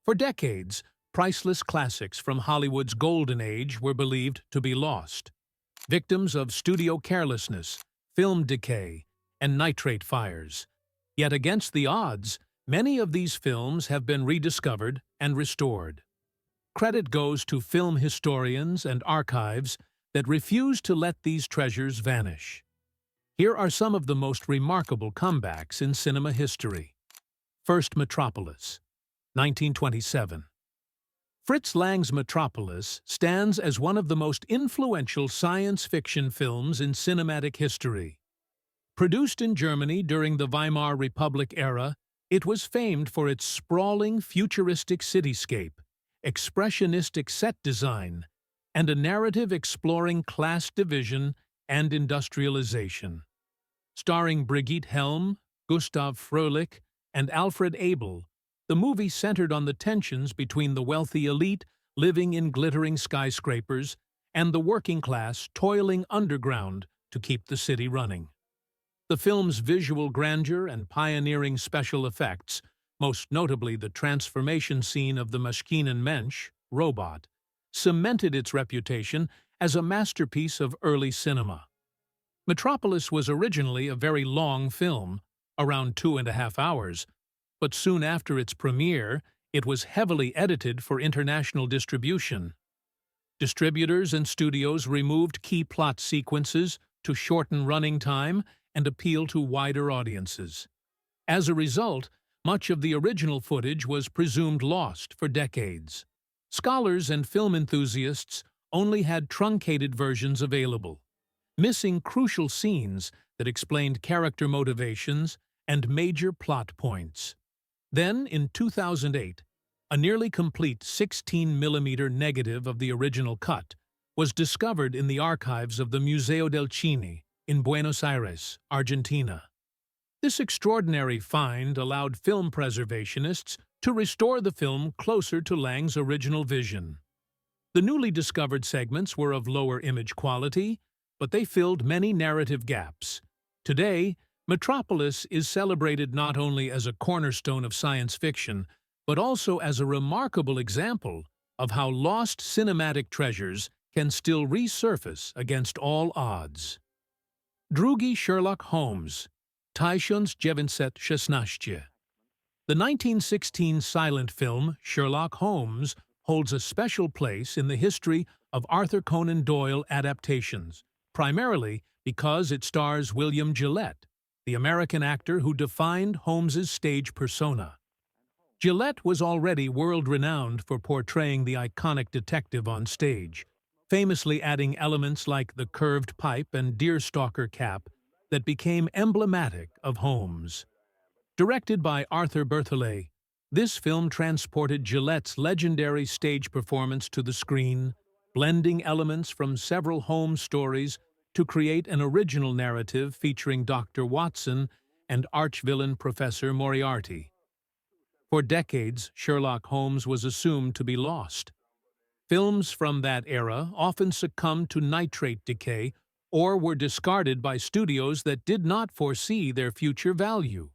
For decades, priceless classics from Hollywood's golden age were believed to be lost, victims of studio carelessness, film decay, and nitrate fires. Yet against the odds, many of these films have been rediscovered and restored. Credit goes to film historians and archives that refuse to let these treasures vanish. Here are some of the most remarkable comebacks in cinema history. First, Metropolis, 1927. Fritz Lang's Metropolis stands as one of the most influential science fiction films in cinematic history. Produced in Germany during the Weimar Republic era, it was famed for its sprawling, futuristic cityscape, expressionistic set design, and a narrative exploring class division and industrialization. Starring Brigitte Helm, Gustav Fröhlich, and Alfred Abel, the movie centered on the tensions between the wealthy elite living in glittering skyscrapers and the working class toiling underground to keep the city running. The film's visual grandeur and pioneering special effects, most notably the transformation scene of the Maschinenmensch, robot, cemented its reputation as a masterpiece of early cinema. Metropolis was originally a very long film, around 2.5 hours, but soon after its premiere, it was heavily edited for international distribution. Distributors and studios removed key plot sequences to shorten running time and appeal to wider audiences. As a result, much of the original footage was presumed lost for decades. Scholars and film enthusiasts only had truncated versions available, missing crucial scenes that explained character motivations and major plot points. Then, in 2008, a nearly complete 16mm negative of the original cut was discovered in the archives of the Museo del Cine in Buenos Aires, Argentina. This extraordinary find allowed film preservationists to restore the film closer to Lang's original vision. The newly discovered segments were of lower image quality, but they filled many narrative gaps. Today, Metropolis is celebrated not only as a cornerstone of science fiction, but also as a remarkable example of how lost cinematic treasures can still resurface against all odds. Drugi Sherlock Holmes, 1916. The 1916 silent film Sherlock Holmes holds a special place in the history of Arthur Conan Doyle adaptations, primarily because it stars William Gillette, the American actor who defined Holmes's stage persona. Gillette was already world-renowned for portraying the iconic detective on stage, famously adding elements like the curved pipe and deerstalker cap that became emblematic of Holmes. Directed by Arthur Berthollet, this film transported Gillette's legendary stage performance to the screen, blending elements from several Holmes stories to create an original narrative featuring Dr. Watson and arch-villain Professor Moriarty. For decades, Sherlock Holmes was assumed to be lost. Films from that era often succumbed to nitrate decay or were discarded by studios that did not foresee their future value.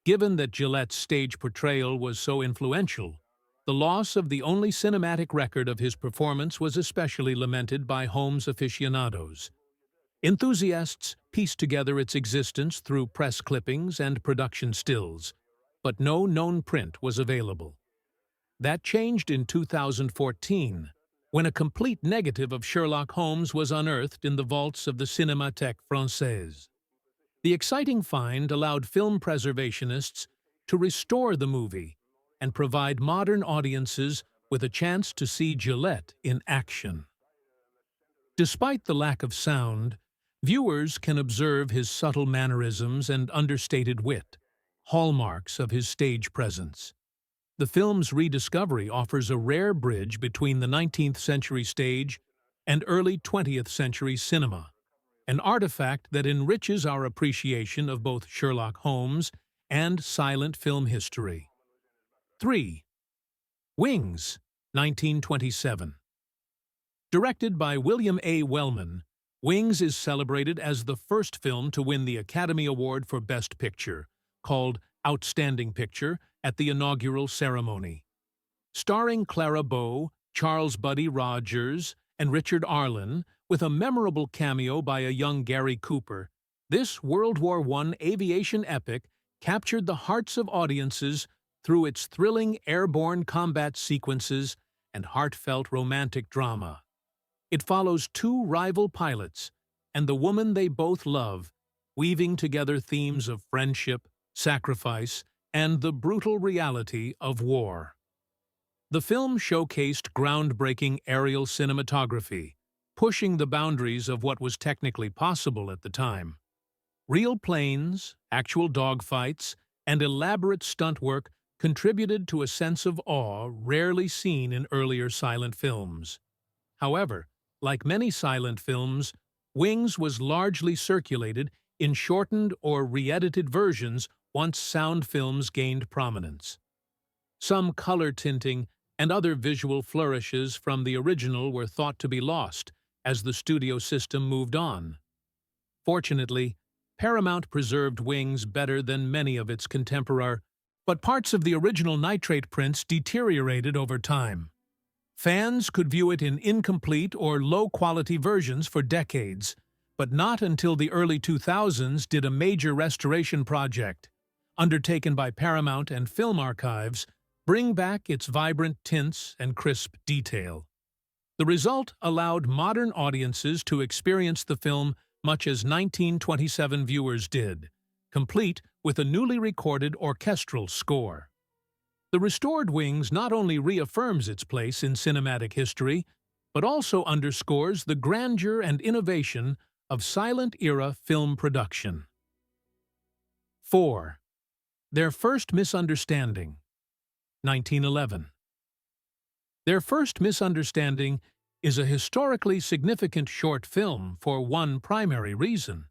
Given that Gillette's stage portrayal was so influential, the loss of the only cinematic record of his performance was especially lamented by Holmes aficionados. Enthusiasts pieced together its existence through press clippings and production stills, but no known print was available. That changed in 2014, when a complete negative of Sherlock Holmes was unearthed in the vaults of the Cinémathèque Française. The exciting find allowed film preservationists to restore the movie and provide modern audiences with a chance to see Gillette in action. Despite the lack of sound, viewers can observe his subtle mannerisms and understated wit, hallmarks of his stage presence. The film's rediscovery offers a rare bridge between the 19th century stage and early 20th century cinema, an artifact that enriches our appreciation of both Sherlock Holmes and silent film history. 3. Wings, 1927. Directed by William A. Wellman, Wings is celebrated as the first film to win the Academy Award for Best Picture, called Outstanding Picture, at the inaugural ceremony. Starring Clara Bow, Charles Buddy Rogers, and Richard Arlen, with a memorable cameo by a young Gary Cooper, this World War I aviation epic captured the hearts of audiences through its thrilling airborne combat sequences and heartfelt romantic drama. It follows two rival pilots and the woman they both love, weaving together themes of friendship, sacrifice, and the brutal reality of war. The film showcased groundbreaking aerial cinematography, pushing the boundaries of what was technically possible at the time. Real planes, actual dogfights, and elaborate stunt work contributed to a sense of awe rarely seen in earlier silent films. However, like many silent films, Wings was largely circulated in shortened or re-edited versions once sound films gained prominence. Some color tinting and other visual flourishes from the original were thought to be lost as the studio system moved on. Fortunately, Paramount preserved Wings better than many of its contemporaries, but parts of the original nitrate prints deteriorated over time. Fans could view it in incomplete or low-quality versions for decades, but not until the early 2000s did a major restoration project, undertaken by Paramount and Film Archives, bring back its vibrant tints and crisp detail. The result allowed modern audiences to experience the film much as 1927 viewers did, complete with a newly recorded orchestral score. The restored Wings not only reaffirms its place in cinematic history, but also underscores the grandeur and innovation of silent-era film production. 4. Their First Misunderstanding, 1911. Their First Misunderstanding is a historically significant short film for one primary reason.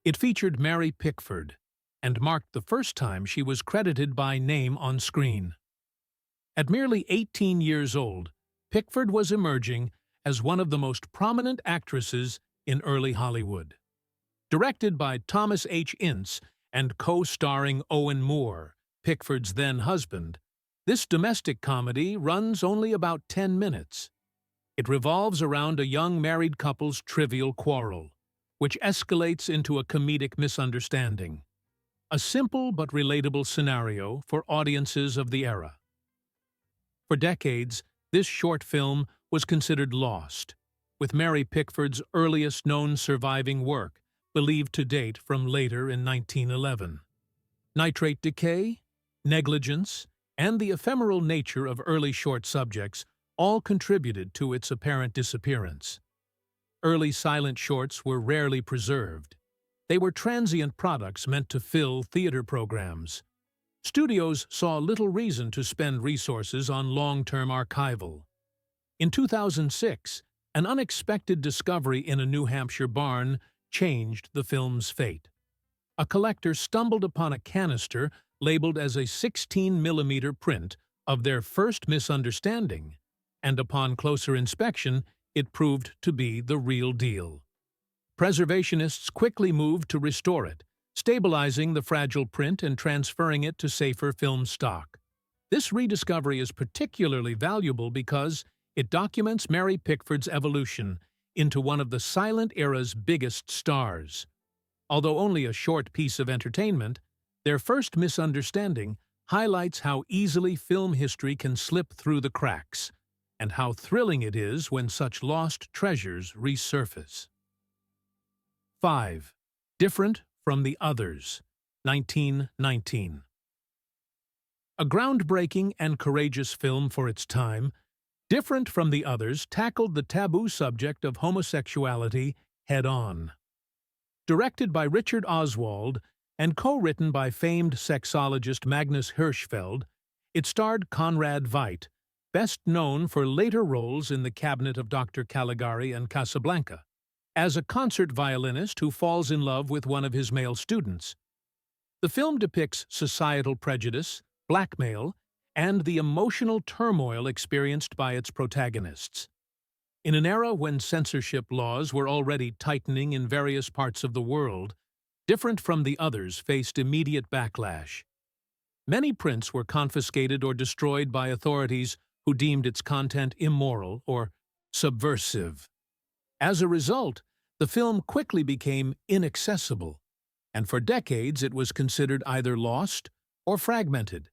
It featured Mary Pickford, and marked the first time she was credited by name on screen. At merely 18 years old, Pickford was emerging as one of the most prominent actresses in early Hollywood. Directed by Thomas H. Ince and co-starring Owen Moore, Pickford's then-husband, this domestic comedy runs only about 10 minutes. It revolves around a young married couple's trivial quarrel, which escalates into a comedic misunderstanding. A simple but relatable scenario for audiences of the era. For decades, this short film was considered lost, with Mary Pickford's earliest known surviving work believed to date from later in 1911. Nitrate decay, negligence, and the ephemeral nature of early short subjects all contributed to its apparent disappearance. Early silent shorts were rarely preserved. They were transient products meant to fill theater programs. Studios saw little reason to spend resources on long-term archival. In 2006, an unexpected discovery in a New Hampshire barn changed the film's fate. A collector stumbled upon a canister labeled as a 16mm print of Their First Misunderstanding, and upon closer inspection, it proved to be the real deal. Preservationists quickly moved to restore it, stabilizing the fragile print and transferring it to safer film stock. This rediscovery is particularly valuable because it documents Mary Pickford's evolution into one of the silent era's biggest stars. Although only a short piece of entertainment, Their First Misunderstanding highlights how easily film history can slip through the cracks, and how thrilling it is when such lost treasures resurface. 5. Different from the Others, 1919. A groundbreaking and courageous film for its time, Different from the Others tackled the taboo subject of homosexuality head-on. Directed by Richard Oswald and co-written by famed sexologist Magnus Hirschfeld, it starred Conrad Veidt, best known for later roles in The Cabinet of Dr. Caligari and Casablanca, as a concert violinist who falls in love with one of his male students. The film depicts societal prejudice, blackmail, and the emotional turmoil experienced by its protagonists. In an era when censorship laws were already tightening in various parts of the world, Different from the Others faced immediate backlash. Many prints were confiscated or destroyed by authorities who deemed its content immoral or subversive. As a result, the film quickly became inaccessible, and for decades it was considered either lost or fragmented.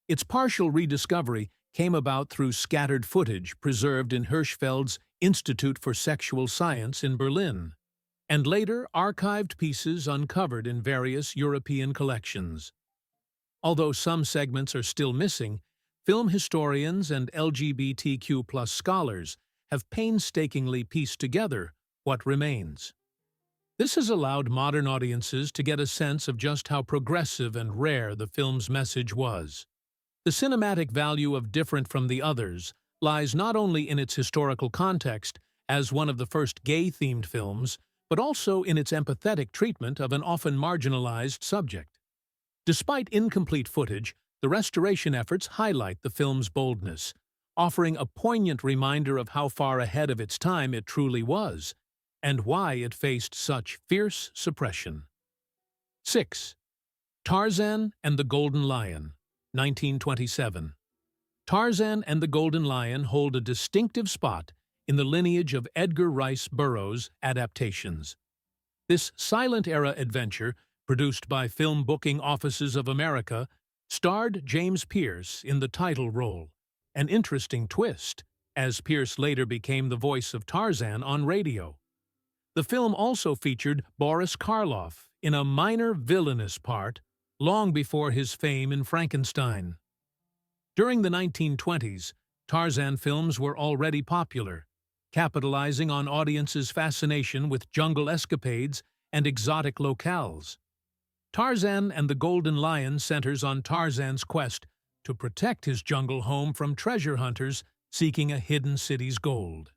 Its partial rediscovery came about through scattered footage preserved in Hirschfeld's Institute for Sexual Science in Berlin, and later archived pieces uncovered in various European collections. Although some segments are still missing, film historians and LGBTQ+ scholars have painstakingly pieced together what remains. This has allowed modern audiences to get a sense of just how progressive and rare the film's message was. The cinematic value of Different from the Others lies not only in its historical context as one of the first gay-themed films, but also in its empathetic treatment of an often marginalized subject. Despite incomplete footage, the restoration efforts highlight the film's boldness, offering a poignant reminder of how far ahead of its time it truly was, and why it faced such fierce suppression. 6. Tarzan and the Golden Lion, 1927. Tarzan and the Golden Lion hold a distinctive spot in the lineage of Edgar Rice Burroughs' adaptations. This silent-era adventure, produced by Film Booking Offices of America, starred James Pearce in the title role, an interesting twist, as Pearce later became the voice of Tarzan on radio. The film also featured Boris Karloff in a minor villainous part long before his fame in Frankenstein. During the 1920s, Tarzan films were already popular, capitalizing on audiences' fascination with jungle escapades and exotic locales. Tarzan and the Golden Lion centers on Tarzan's quest to protect his jungle home from treasure hunters seeking a hidden city's gold.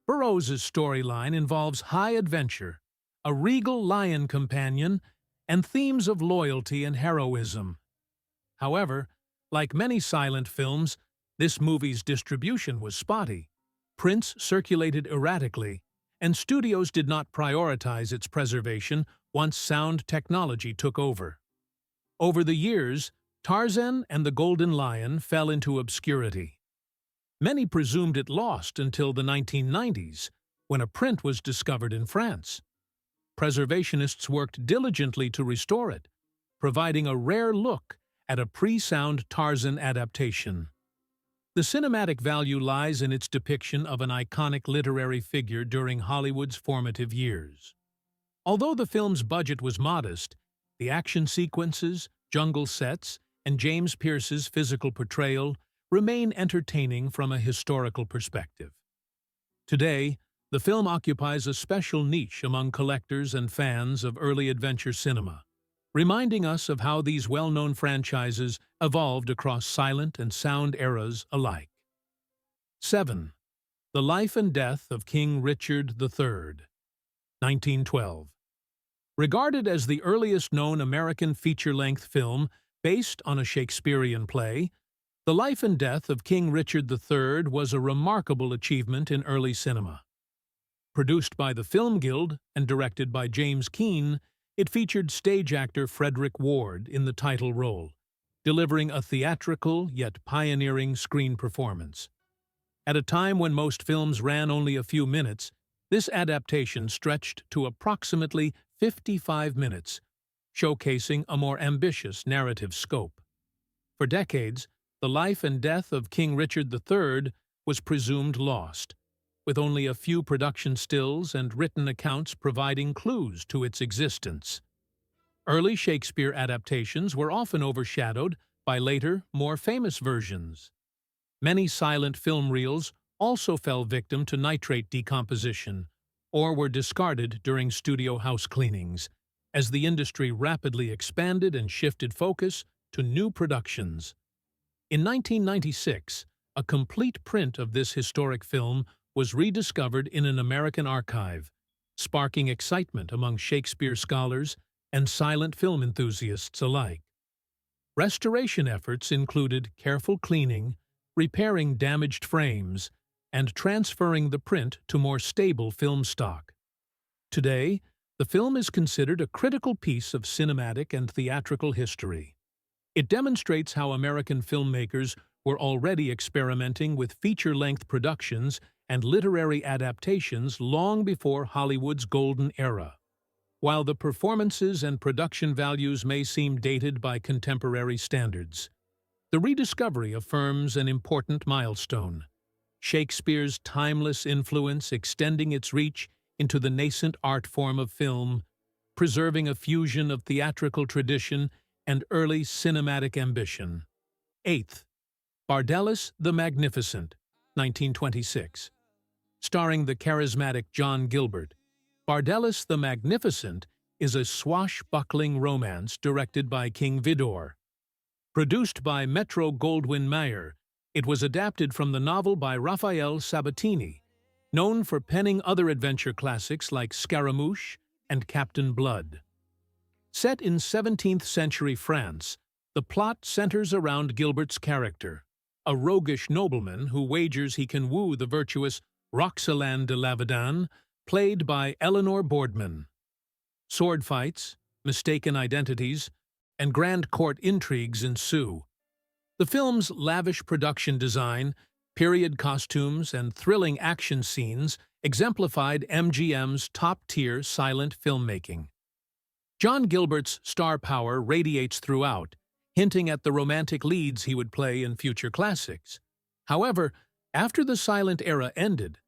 Burroughs' storyline involves high adventure, a regal lion companion, and themes of loyalty and heroism. However, like many silent films, this movie's distribution was spotty. Prints circulated erratically, and studios did not prioritize its preservation once sound technology took over. Over the years, Tarzan and the Golden Lion fell into obscurity. Many presumed it lost until the 1990s, when a print was discovered in France. Preservationists worked diligently to restore it, providing a rare look at a pre-sound Tarzan adaptation. The cinematic value lies in its depiction of an iconic literary figure during Hollywood's formative years. Although the film's budget was modest, the action sequences, jungle sets, and James Pearce's physical portrayal remain entertaining from a historical perspective. Today, the film occupies a special niche among collectors and fans of early adventure cinema, reminding us of how these well-known franchises evolved across silent and sound eras alike. 7. The Life and Death of King Richard III, 1912. Regarded as the earliest known American feature-length film based on a Shakespearean play, The Life and Death of King Richard III was a remarkable achievement in early cinema. Produced by the Film Guild and directed by James Keane, it featured stage actor Frederick Ward in the title role, delivering a theatrical yet pioneering screen performance. At a time when most films ran only a few minutes, this adaptation stretched to approximately 55 minutes, showcasing a more ambitious narrative scope. For decades, The Life and Death of King Richard III was presumed lost, with only a few production stills and written accounts providing clues to its existence. Early Shakespeare adaptations were often overshadowed by later, more famous versions. Many silent film reels also fell victim to nitrate decomposition or were discarded during studio house cleanings, as the industry rapidly expanded and shifted focus to new productions. In 1996, a complete print of this historic film was rediscovered in an American archive, sparking excitement among Shakespeare scholars and silent film enthusiasts alike. Restoration efforts included careful cleaning, repairing damaged frames, and transferring the print to more stable film stock. Today, the film is considered a critical piece of cinematic and theatrical history. It demonstrates how American filmmakers were already experimenting with feature-length productions and literary adaptations long before Hollywood's golden era. While the performances and production values may seem dated by contemporary standards, the rediscovery affirms an important milestone: Shakespeare's timeless influence extending its reach into the nascent art form of film, preserving a fusion of theatrical tradition and early cinematic ambition. 8th, Bardelys the Magnificent, 1926. Starring the charismatic John Gilbert, Bardelys the Magnificent is a swashbuckling romance directed by King Vidor. Produced by Metro-Goldwyn-Mayer, it was adapted from the novel by Raphael Sabatini, known for penning other adventure classics like Scaramouche and Captain Blood. Set in 17th-century France, the plot centers around Gilbert's character, a roguish nobleman who wagers he can woo the virtuous Roxelane de Lavaudan, played by Eleanor Boardman. Sword fights, mistaken identities, and grand court intrigues ensue. The film's lavish production design, period costumes, and thrilling action scenes exemplified MGM's top-tier silent filmmaking. John Gilbert's star power radiates throughout, hinting at the romantic leads he would play in future classics. However, after the silent era ended,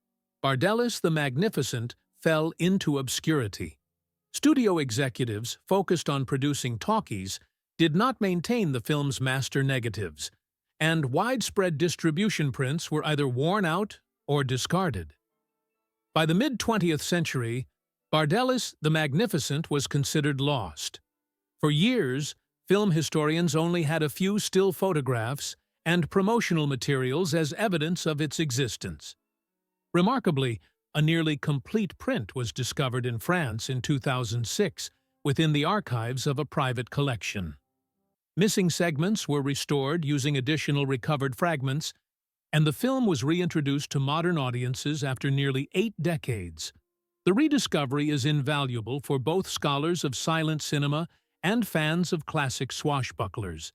Bardelys the Magnificent fell into obscurity. Studio executives focused on producing talkies did not maintain the film's master negatives, and widespread distribution prints were either worn out or discarded. By the mid-20th century, Bardelys the Magnificent was considered lost. For years, film historians only had a few still photographs and promotional materials as evidence of its existence. Remarkably, a nearly complete print was discovered in France in 2006 within the archives of a private collection. Missing segments were restored using additional recovered fragments, and the film was reintroduced to modern audiences after nearly 8 decades. The rediscovery is invaluable for both scholars of silent cinema and fans of classic swashbucklers.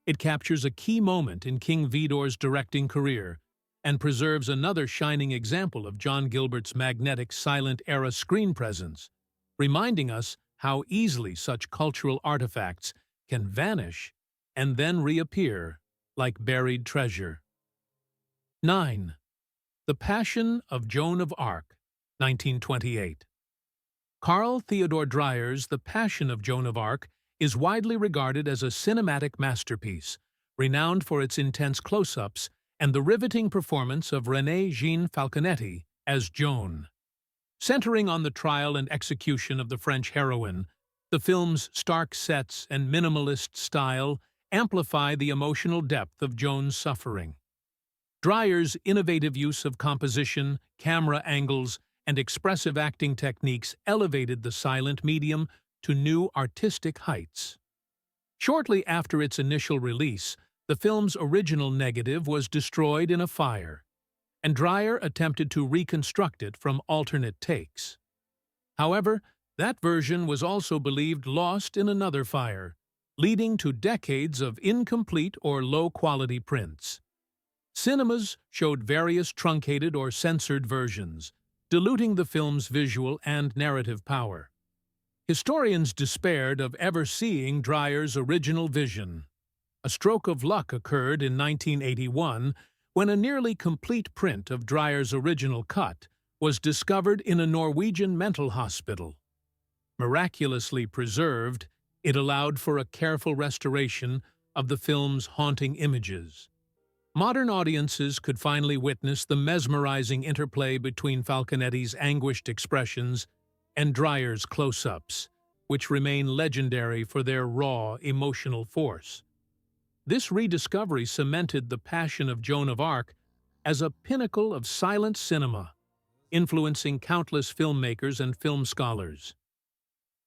It captures a key moment in King Vidor's directing career and preserves another shining example of John Gilbert's magnetic silent-era screen presence, reminding us how easily such cultural artifacts can vanish and then reappear like buried treasure. 9. The Passion of Joan of Arc, 1928. Carl Theodor Dreyer's The Passion of Joan of Arc is widely regarded as a cinematic masterpiece, renowned for its intense close-ups and the riveting performance of Renée Jean Falconetti as Joan. Centering on the trial and execution of the French heroine, the film's stark sets and minimalist style amplify the emotional depth of Joan's suffering. Dreyer's innovative use of composition, camera angles, and expressive acting techniques elevated the silent medium to new artistic heights. Shortly after its initial release, the film's original negative was destroyed in a fire, and Dreyer attempted to reconstruct it from alternate takes. However, that version was also believed lost in another fire, leading to decades of incomplete or low-quality prints. Cinemas showed various truncated or censored versions, diluting the film's visual and narrative power. Historians despaired of ever seeing Dreyer's original vision. A stroke of luck occurred in 1981 when a nearly complete print of Dreyer's original cut was discovered in a Norwegian mental hospital. Miraculously preserved, it allowed for a careful restoration of the film's haunting images. Modern audiences could finally witness the mesmerizing interplay between Falconetti's anguished expressions and Dreyer's close-ups, which remain legendary for their raw, emotional force. This rediscovery cemented The Passion of Joan of Arc as a pinnacle of silent cinema, influencing countless filmmakers and film scholars.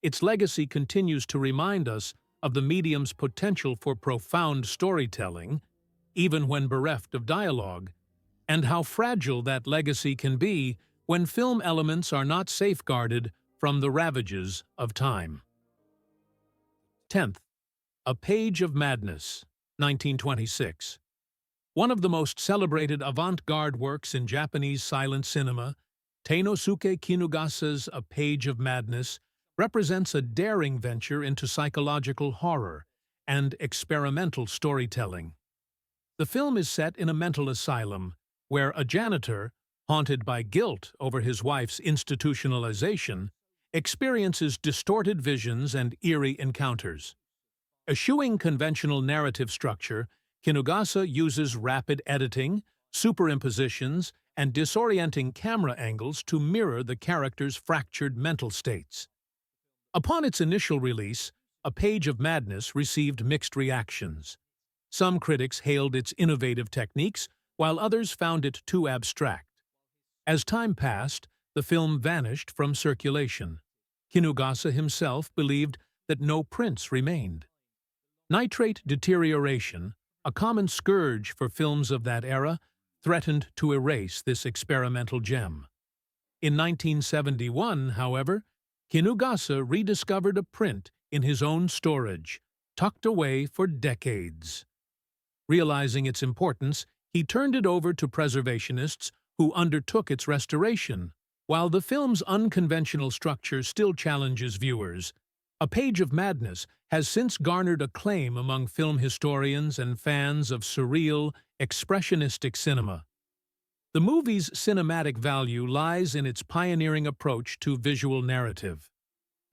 Its legacy continues to remind us of the medium's potential for profound storytelling, even when bereft of dialogue, and how fragile that legacy can be when film elements are not safeguarded from the ravages of time. 10th, A Page of Madness, 1926. One of the most celebrated avant-garde works in Japanese silent cinema, Teinosuke Kinugasa's A Page of Madness represents a daring venture into psychological horror and experimental storytelling. The film is set in a mental asylum, where a janitor, haunted by guilt over his wife's institutionalization, experiences distorted visions and eerie encounters. Eschewing conventional narrative structure, Kinugasa uses rapid editing, superimpositions, and disorienting camera angles to mirror the characters' fractured mental states. Upon its initial release, A Page of Madness received mixed reactions. Some critics hailed its innovative techniques, while others found it too abstract. As time passed, the film vanished from circulation. Kinugasa himself believed that no prints remained. Nitrate deterioration, a common scourge for films of that era, threatened to erase this experimental gem. In 1971, however, Kinugasa rediscovered a print in his own storage, tucked away for decades. Realizing its importance, he turned it over to preservationists who undertook its restoration. While the film's unconventional structure still challenges viewers, A Page of Madness has since garnered acclaim among film historians and fans of surreal, expressionistic cinema. The movie's cinematic value lies in its pioneering approach to visual narrative.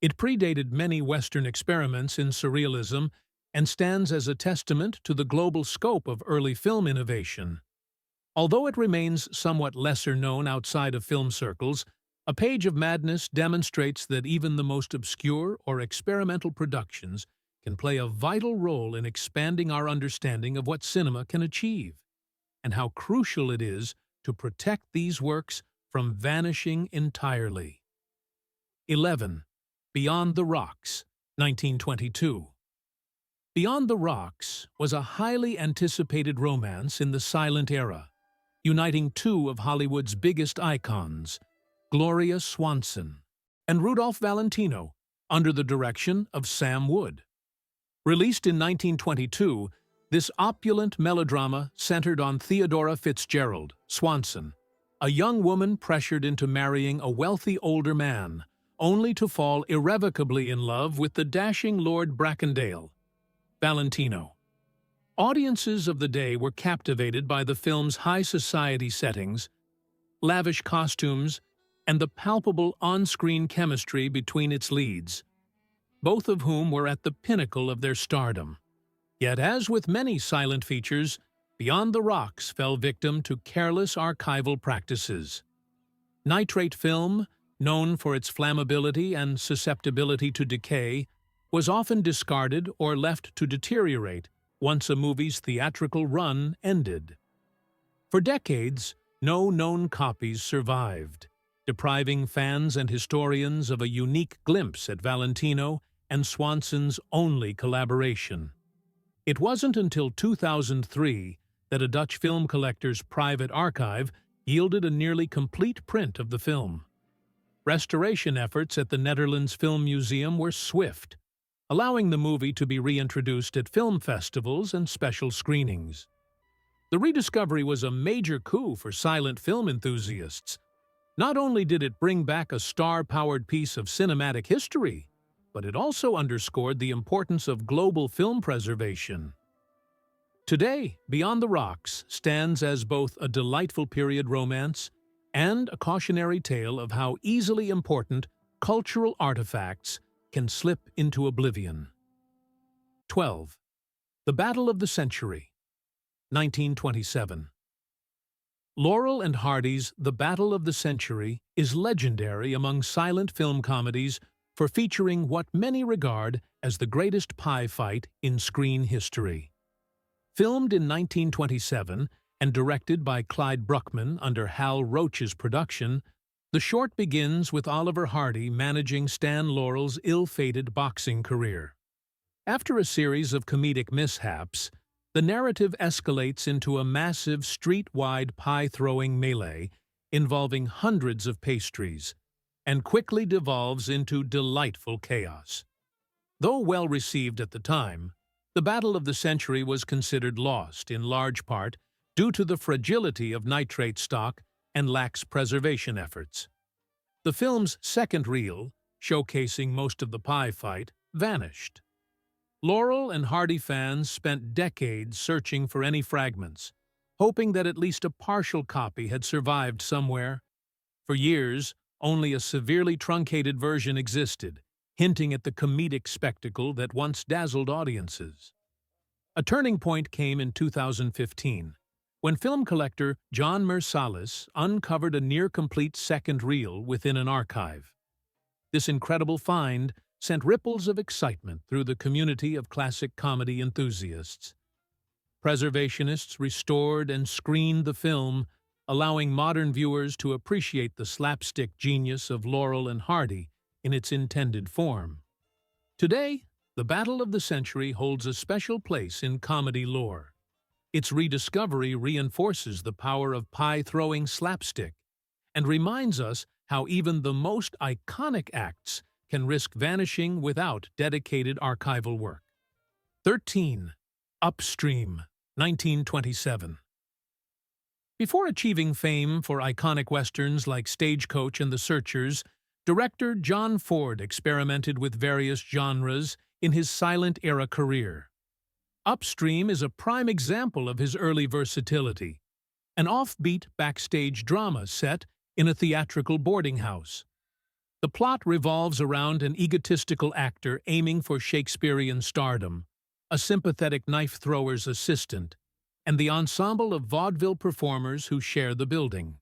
It predated many Western experiments in surrealism and stands as a testament to the global scope of early film innovation. Although it remains somewhat lesser known outside of film circles, A Page of Madness demonstrates that even the most obscure or experimental productions can play a vital role in expanding our understanding of what cinema can achieve, and how crucial it is to protect these works from vanishing entirely. 11. Beyond the Rocks, 1922. Beyond the Rocks was a highly anticipated romance in the silent era, uniting two of Hollywood's biggest icons, Gloria Swanson and Rudolph Valentino, under the direction of Sam Wood. Released in 1922, this opulent melodrama centered on Theodora Fitzgerald, Swanson, a young woman pressured into marrying a wealthy older man, only to fall irrevocably in love with the dashing Lord Bracondale, Valentino. Audiences of the day were captivated by the film's high society settings, lavish costumes, and the palpable on-screen chemistry between its leads, both of whom were at the pinnacle of their stardom. Yet, as with many silent features, Beyond the Rocks fell victim to careless archival practices. Nitrate film, known for its flammability and susceptibility to decay, was often discarded or left to deteriorate once a movie's theatrical run ended. For decades, no known copies survived, depriving fans and historians of a unique glimpse at Valentino and Swanson's only collaboration. It wasn't until 2003 that a Dutch film collector's private archive yielded a nearly complete print of the film. Restoration efforts at the Netherlands Film Museum were swift, allowing the movie to be reintroduced at film festivals and special screenings. The rediscovery was a major coup for silent film enthusiasts. Not only did it bring back a star-powered piece of cinematic history, but it also underscored the importance of global film preservation. Today, Beyond the Rocks stands as both a delightful period romance and a cautionary tale of how easily important cultural artifacts can slip into oblivion. 12. The Battle of the Century, 1927. Laurel and Hardy's The Battle of the Century is legendary among silent film comedies for featuring what many regard as the greatest pie fight in screen history. Filmed in 1927 and directed by Clyde Bruckman under Hal Roach's production, the short begins with Oliver Hardy managing Stan Laurel's ill-fated boxing career. After a series of comedic mishaps, the narrative escalates into a massive street-wide pie-throwing melee involving hundreds of pastries, and quickly devolves into delightful chaos. Though well received at the time, the Battle of the Century was considered lost in large part due to the fragility of nitrate stock and lax preservation efforts. The film's second reel, showcasing most of the pie fight, vanished. Laurel and Hardy fans spent decades searching for any fragments, hoping that at least a partial copy had survived somewhere. For years, only a severely truncated version existed, hinting at the comedic spectacle that once dazzled audiences. A turning point came in 2015, when film collector John Mersalis uncovered a near-complete second reel within an archive. This incredible find sent ripples of excitement through the community of classic comedy enthusiasts. Preservationists restored and screened the film, allowing modern viewers to appreciate the slapstick genius of Laurel and Hardy in its intended form. Today, the Battle of the Century holds a special place in comedy lore. Its rediscovery reinforces the power of pie-throwing slapstick and reminds us how even the most iconic acts can risk vanishing without dedicated archival work. 13. Upstream, 1927. Before achieving fame for iconic westerns like Stagecoach and The Searchers, director John Ford experimented with various genres in his silent-era career. Upstream is a prime example of his early versatility, an offbeat backstage drama set in a theatrical boarding house. The plot revolves around an egotistical actor aiming for Shakespearean stardom, a sympathetic knife-thrower's assistant, and the ensemble of vaudeville performers who share the building.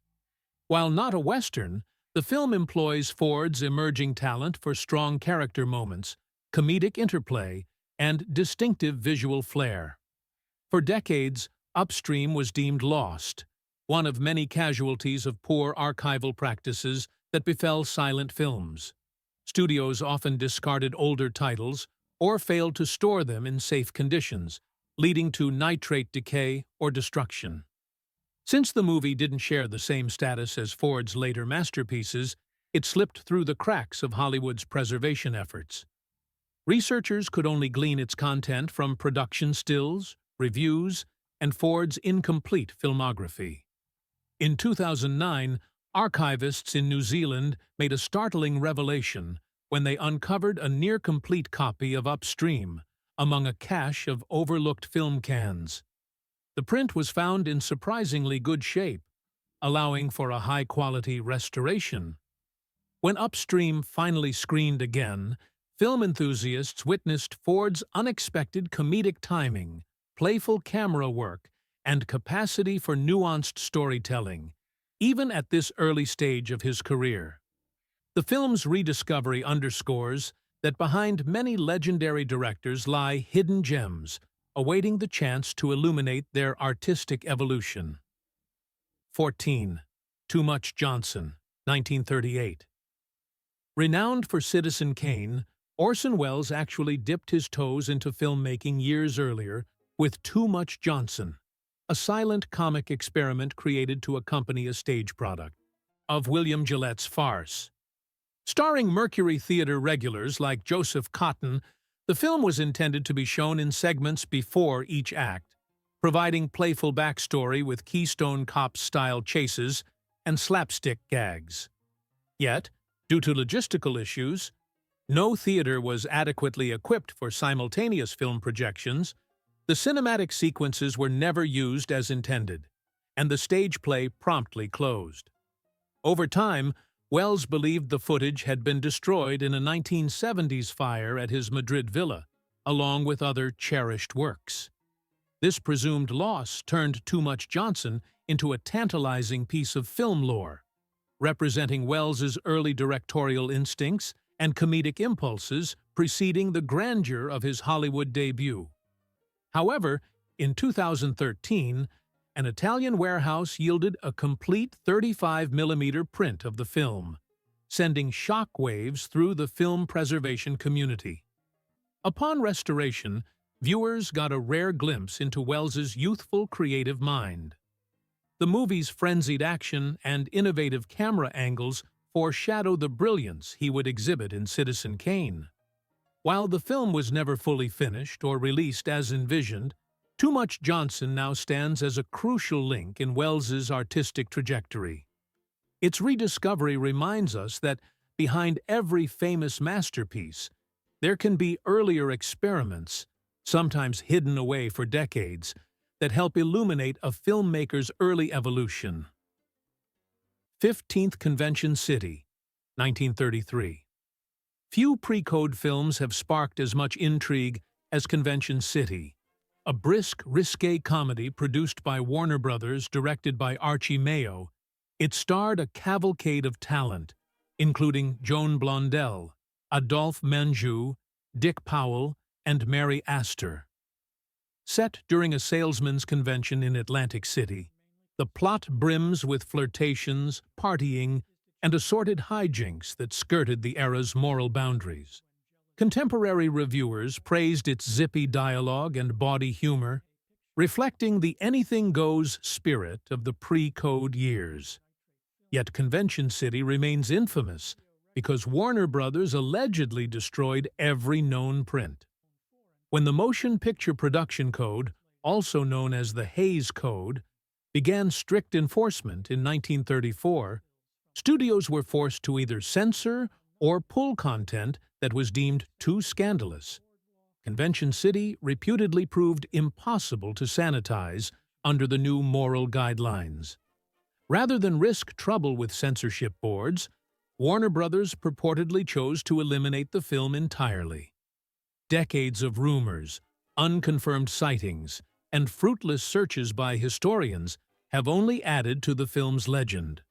While not a Western, the film employs Ford's emerging talent for strong character moments, comedic interplay, and distinctive visual flair. For decades, Upstream was deemed lost, one of many casualties of poor archival practices that befell silent films. Studios often discarded older titles or failed to store them in safe conditions, leading to nitrate decay or destruction. Since the movie didn't share the same status as Ford's later masterpieces, it slipped through the cracks of Hollywood's preservation efforts. Researchers could only glean its content from production stills, reviews, and Ford's incomplete filmography. In 2009, archivists in New Zealand made a startling revelation when they uncovered a near-complete copy of Upstream among a cache of overlooked film cans. The print was found in surprisingly good shape, allowing for a high-quality restoration. When Upstream finally screened again, film enthusiasts witnessed Ford's unexpected comedic timing, playful camera work, and capacity for nuanced storytelling, even at this early stage of his career. The film's rediscovery underscores that behind many legendary directors lie hidden gems, awaiting the chance to illuminate their artistic evolution. 14. Too Much Johnson, 1938. Renowned for Citizen Kane, Orson Welles actually dipped his toes into filmmaking years earlier with Too Much Johnson, a silent comic experiment created to accompany a stage product of William Gillette's farce. Starring Mercury Theatre regulars like Joseph Cotten, the film was intended to be shown in segments before each act, providing playful backstory with Keystone Cops-style chases and slapstick gags. Yet, due to logistical issues, no theater was adequately equipped for simultaneous film projections. The cinematic sequences were never used as intended, and the stage play promptly closed. Over time, Welles believed the footage had been destroyed in a 1970s fire at his Madrid villa, along with other cherished works. This presumed loss turned Too Much Johnson into a tantalizing piece of film lore, representing Welles's early directorial instincts and comedic impulses preceding the grandeur of his Hollywood debut. However, in 2013, an Italian warehouse yielded a complete 35mm print of the film, sending shockwaves through the film preservation community. Upon restoration, viewers got a rare glimpse into Welles's youthful creative mind. The movie's frenzied action and innovative camera angles foreshadow the brilliance he would exhibit in Citizen Kane. While the film was never fully finished or released as envisioned, Too Much Johnson now stands as a crucial link in Wells's artistic trajectory. Its rediscovery reminds us that behind every famous masterpiece, there can be earlier experiments, sometimes hidden away for decades, that help illuminate a filmmaker's early evolution. 15th Convention City, 1933. Few pre-code films have sparked as much intrigue as Convention City, a brisk, risque comedy produced by Warner Brothers, directed by Archie Mayo. It starred a cavalcade of talent, including Joan Blondell, Adolphe Menjou, Dick Powell, and Mary Astor. Set during a salesman's convention in Atlantic City, the plot brims with flirtations, partying, and assorted hijinks that skirted the era's moral boundaries. Contemporary reviewers praised its zippy dialogue and bawdy humor, reflecting the anything-goes spirit of the pre-code years. Yet Convention City remains infamous because Warner Brothers allegedly destroyed every known print. When the Motion Picture Production Code, also known as the Hays Code, began strict enforcement in 1934, studios were forced to either censor or pull content that was deemed too scandalous. Convention City reputedly proved impossible to sanitize under the new moral guidelines. Rather than risk trouble with censorship boards, Warner Brothers purportedly chose to eliminate the film entirely. Decades of rumors, unconfirmed sightings, and fruitless searches by historians have only added to the film's legend.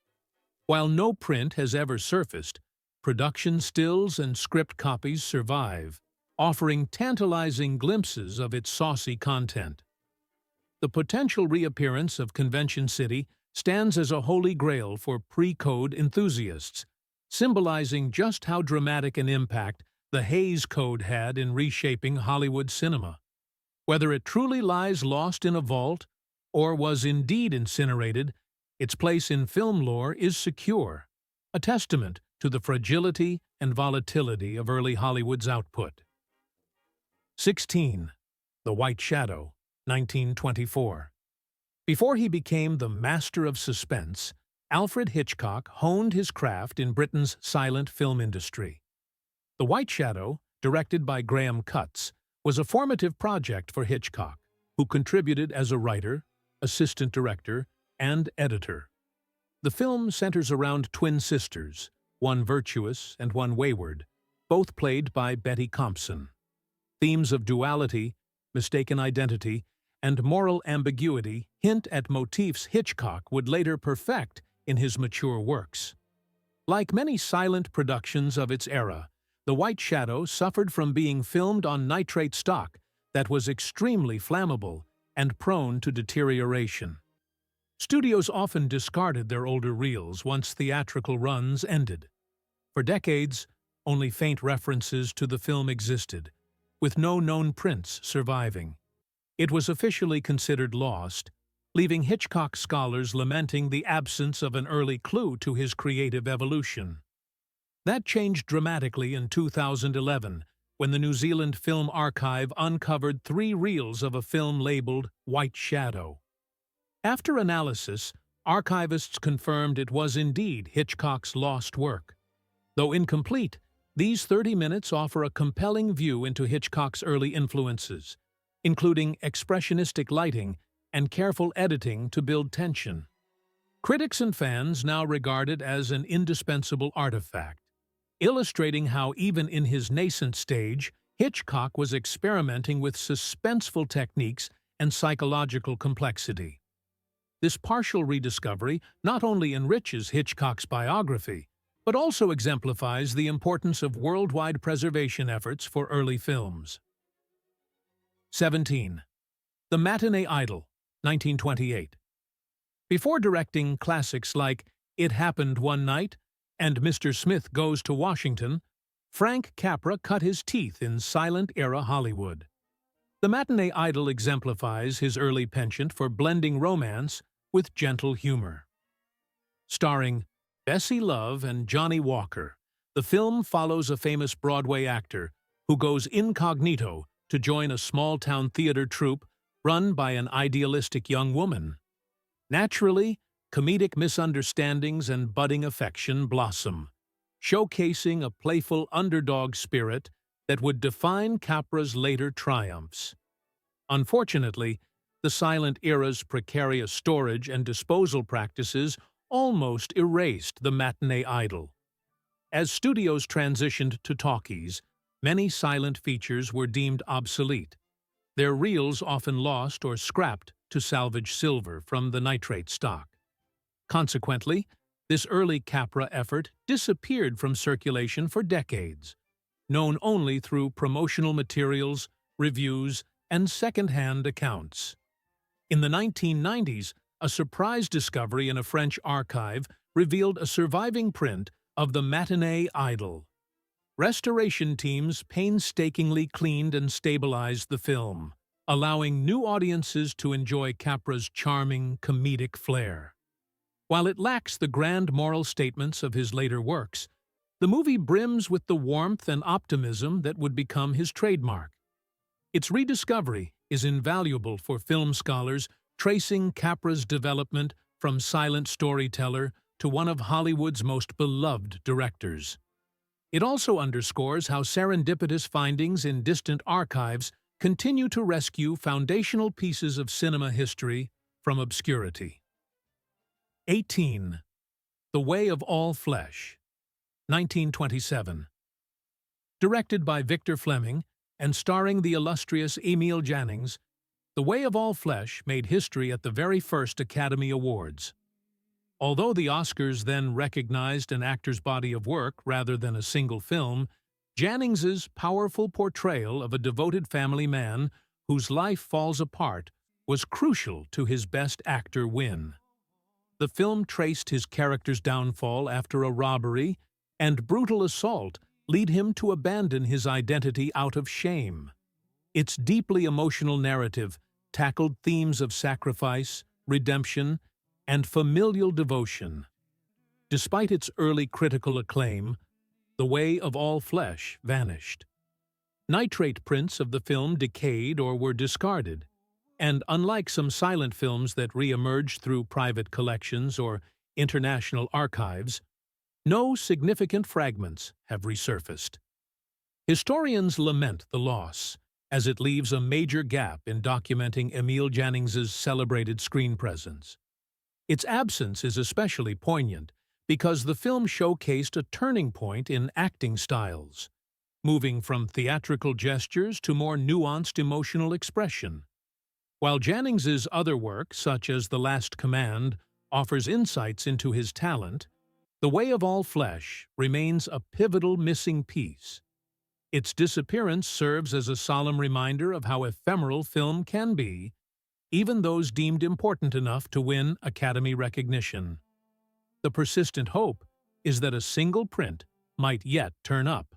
While no print has ever surfaced, production stills and script copies survive, offering tantalizing glimpses of its saucy content. The potential reappearance of Convention City stands as a holy grail for pre-code enthusiasts, symbolizing just how dramatic an impact the Hays Code had in reshaping Hollywood cinema. Whether it truly lies lost in a vault or was indeed incinerated, its place in film lore is secure, a testament to the fragility and volatility of early Hollywood's output. 16. The White Shadow, 1924. Before he became the master of suspense, Alfred Hitchcock honed his craft in Britain's silent film industry. The White Shadow, directed by Graham Cutts, was a formative project for Hitchcock, who contributed as a writer, assistant director, and editor. The film centers around twin sisters, one virtuous and one wayward, both played by Betty Compson. Themes of duality, mistaken identity, and moral ambiguity hint at motifs Hitchcock would later perfect in his mature works. Like many silent productions of its era, The White Shadow suffered from being filmed on nitrate stock that was extremely flammable and prone to deterioration. Studios often discarded their older reels once theatrical runs ended. For decades, only faint references to the film existed, with no known prints surviving. It was officially considered lost, leaving Hitchcock scholars lamenting the absence of an early clue to his creative evolution. That changed dramatically in 2011, when the New Zealand Film Archive uncovered 3 reels of a film labeled White Shadow. After analysis, archivists confirmed it was indeed Hitchcock's lost work. Though incomplete, these 30 minutes offer a compelling view into Hitchcock's early influences, including expressionistic lighting and careful editing to build tension. Critics and fans now regard it as an indispensable artifact, illustrating how even in his nascent stage, Hitchcock was experimenting with suspenseful techniques and psychological complexity. This partial rediscovery not only enriches Hitchcock's biography, but also exemplifies the importance of worldwide preservation efforts for early films. 17. The Matinee Idol, 1928. Before directing classics like It Happened One Night and Mr. Smith Goes to Washington, Frank Capra cut his teeth in silent-era Hollywood. The Matinee Idol exemplifies his early penchant for blending romance with gentle humor. Starring Bessie Love and Johnny Walker, the film follows a famous Broadway actor who goes incognito to join a small-town theater troupe run by an idealistic young woman. Naturally, comedic misunderstandings and budding affection blossom, showcasing a playful underdog spirit that would define Capra's later triumphs. Unfortunately, the silent era's precarious storage and disposal practices almost erased the Matinee Idol. As studios transitioned to talkies, many silent features were deemed obsolete, their reels often lost or scrapped to salvage silver from the nitrate stock. Consequently, this early Capra effort disappeared from circulation for decades, known only through promotional materials, reviews, and second-hand accounts. In the 1990s, a surprise discovery in a French archive revealed a surviving print of the Matinee Idol. Restoration teams painstakingly cleaned and stabilized the film, allowing new audiences to enjoy Capra's charming, comedic flair. While it lacks the grand moral statements of his later works, the movie brims with the warmth and optimism that would become his trademark. Its rediscovery is invaluable for film scholars, tracing Capra's development from silent storyteller to one of Hollywood's most beloved directors. It also underscores how serendipitous findings in distant archives continue to rescue foundational pieces of cinema history from obscurity. 18. The Way of All Flesh, 1927. Directed by Victor Fleming and starring the illustrious Emil Jannings, The Way of All Flesh made history at the very first Academy Awards. Although the Oscars then recognized an actor's body of work rather than a single film, Jannings's powerful portrayal of a devoted family man whose life falls apart was crucial to his Best Actor win. The film traced his character's downfall after a robbery and brutal assault lead him to abandon his identity out of shame. Its deeply emotional narrative tackled themes of sacrifice, redemption, and familial devotion. Despite its early critical acclaim, The Way of All Flesh vanished. Nitrate prints of the film decayed or were discarded, and unlike some silent films that re-emerged through private collections or international archives, no significant fragments have resurfaced. Historians lament the loss, as it leaves a major gap in documenting Emil Jannings's celebrated screen presence. Its absence is especially poignant because the film showcased a turning point in acting styles, moving from theatrical gestures to more nuanced emotional expression. While Jannings's other work, such as The Last Command, offers insights into his talent, The Way of All Flesh remains a pivotal missing piece. Its disappearance serves as a solemn reminder of how ephemeral film can be, even those deemed important enough to win Academy recognition. The persistent hope is that a single print might yet turn up,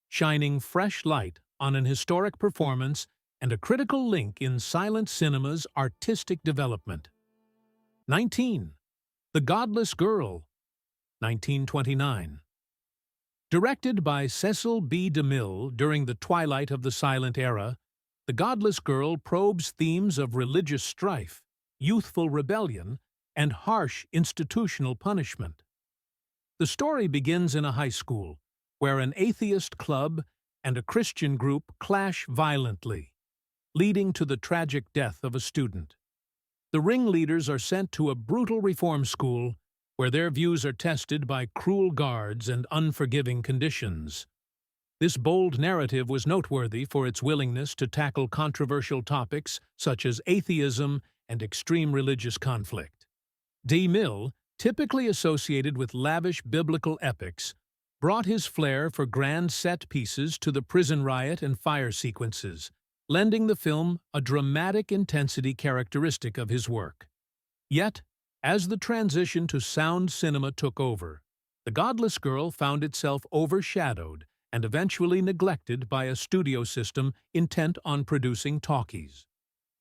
shining fresh light on an historic performance and a critical link in silent cinema's artistic development. 19. The Godless Girl, 1929. Directed by Cecil B. DeMille during the twilight of the silent era, The Godless Girl probes themes of religious strife, youthful rebellion, and harsh institutional punishment. The story begins in a high school, where an atheist club and a Christian group clash violently, leading to the tragic death of a student. The ringleaders are sent to a brutal reform school, where their views are tested by cruel guards and unforgiving conditions. This bold narrative was noteworthy for its willingness to tackle controversial topics such as atheism and extreme religious conflict. DeMille, typically associated with lavish biblical epics, brought his flair for grand set pieces to the prison riot and fire sequences, lending the film a dramatic intensity characteristic of his work. Yet, as the transition to sound cinema took over, The Godless Girl found itself overshadowed and eventually neglected by a studio system intent on producing talkies.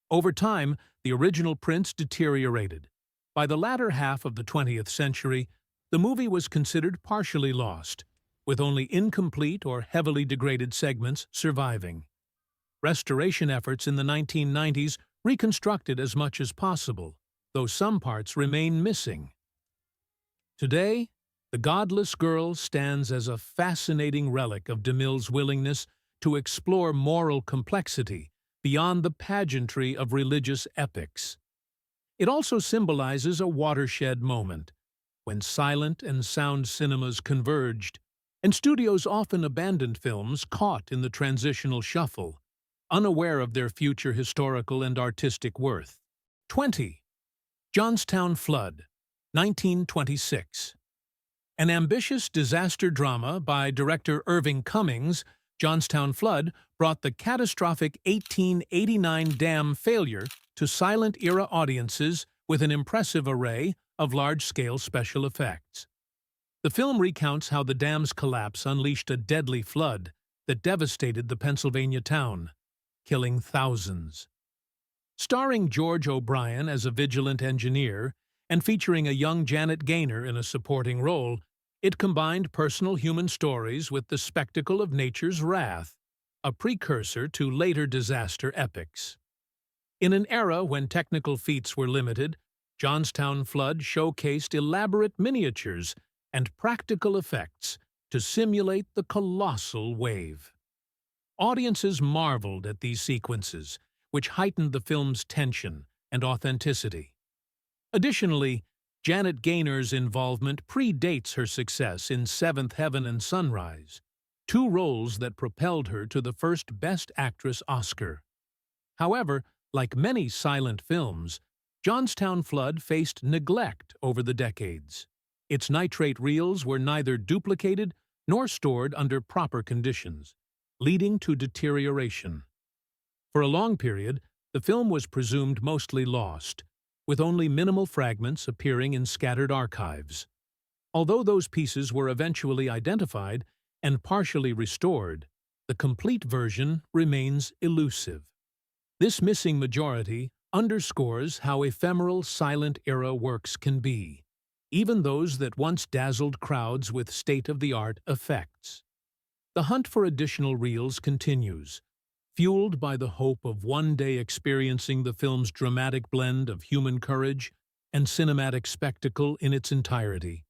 Over time, the original prints deteriorated. By the latter half of the 20th century, the movie was considered partially lost, with only incomplete or heavily degraded segments surviving. Restoration efforts in the 1990s reconstructed as much as possible, though some parts remain missing. Today, The Godless Girl stands as a fascinating relic of DeMille's willingness to explore moral complexity beyond the pageantry of religious epics. It also symbolizes a watershed moment, when silent and sound cinemas converged, and studios often abandoned films caught in the transitional shuffle, unaware of their future historical and artistic worth. 20. Johnstown Flood, 1926. An ambitious disaster drama by director Irving Cummings, Johnstown Flood brought the catastrophic 1889 dam failure to silent-era audiences with an impressive array of large-scale special effects. The film recounts how the dam's collapse unleashed a deadly flood that devastated the Pennsylvania town, killing thousands. Starring George O'Brien as a vigilant engineer and featuring a young Janet Gaynor in a supporting role, it combined personal human stories with the spectacle of nature's wrath, a precursor to later disaster epics. In an era when technical feats were limited, Johnstown Flood showcased elaborate miniatures and practical effects to simulate the colossal wave. Audiences marveled at these sequences, which heightened the film's tension and authenticity. Additionally, Janet Gaynor's involvement predates her success in Seventh Heaven and Sunrise, two roles that propelled her to the first Best Actress Oscar. However, like many silent films, Johnstown Flood faced neglect over the decades. Its nitrate reels were neither duplicated nor stored under proper conditions, leading to deterioration. For a long period, the film was presumed mostly lost, with only minimal fragments appearing in scattered archives. Although those pieces were eventually identified and partially restored, the complete version remains elusive. This missing majority underscores how ephemeral silent-era works can be, even those that once dazzled crowds with state-of-the-art effects. The hunt for additional reels continues, fueled by the hope of one day experiencing the film's dramatic blend of human courage and cinematic spectacle in its entirety.